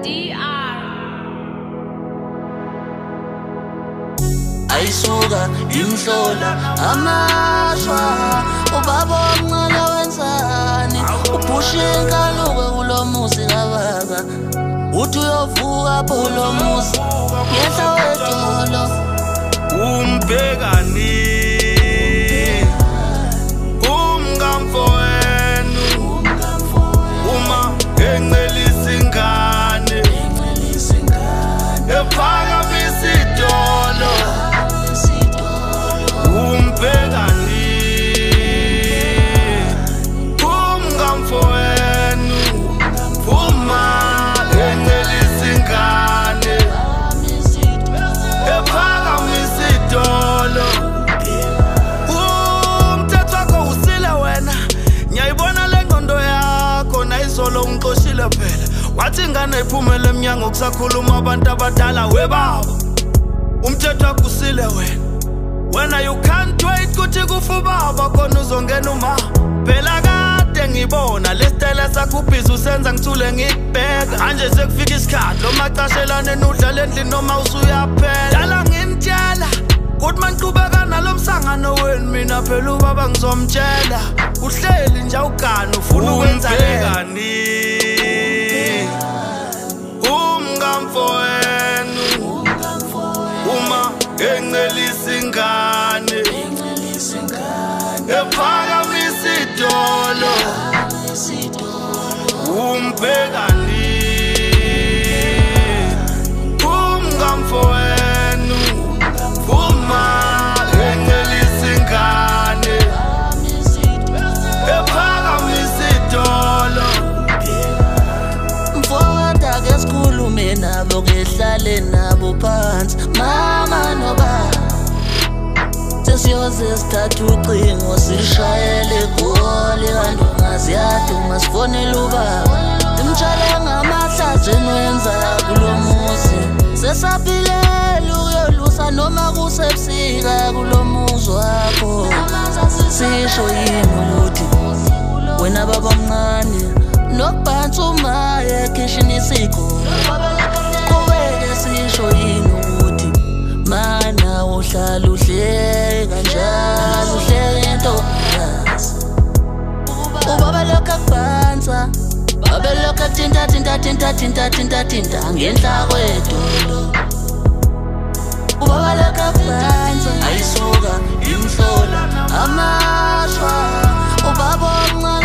DR. Ayisuka imhlola amashwa ubaba omncane wenzani uphushinga luke kulomuzi kababa uthi uyovuka pholo muzi yehla wedolo umbhekani umngamfowenu uma encelisa ingane ephakamisa idolo umbhekani umngamfowenu uma encelisa ingane ephakamisa idolo umthetho wakho usile wena ngiyayibona le ngqondo yakho nayizolo ungixoshile phela wathi ingane iphumele emnyango kusakhuluma abantu abadala webaba umthetho wakho usile wena you can't wait kuthi kufa ubaba khona uzongena uma phela kade ngibona lesitele sakho ubhizi usenza ngithule ngikubheka manje sekufika isikhathi lo macashelane nudlala endlini noma usuyaphela dala ngimtshela kuthi manqhubeka nalomsangano wenu mina phela ubaba ngizomtshela uhleli nje awugana ufuna ukwenza leni umngamfowenu uma encelisa ingane ephakamisa idolo umbhekani umngamfowenu uma encelisa ingane ephakamisa idolo mfowethu ake sikhulume nabo kehlale nabo phansi mama nobaba sesiyoze sithathe ucingo silishayele egoli kanti ungaziyaduma sifonele ubaba simtshele ngamahlazo enwenza kulo muzi sesaphilela ukuyolusa noma kusebusika kulo muzi wakho sisho yini ukuthi wena baba omncane nokubhansa umaye ekhishini isikho qhubeke sisho yini ukuthi mana uhlala uhleka njalo uhleka intokazi ubaba lokhu akubhansa baba lokhu akutinta ngenhla kwedolo ubaba lokhu akubhansa ayisuka imhlola amashwa ubaba omncane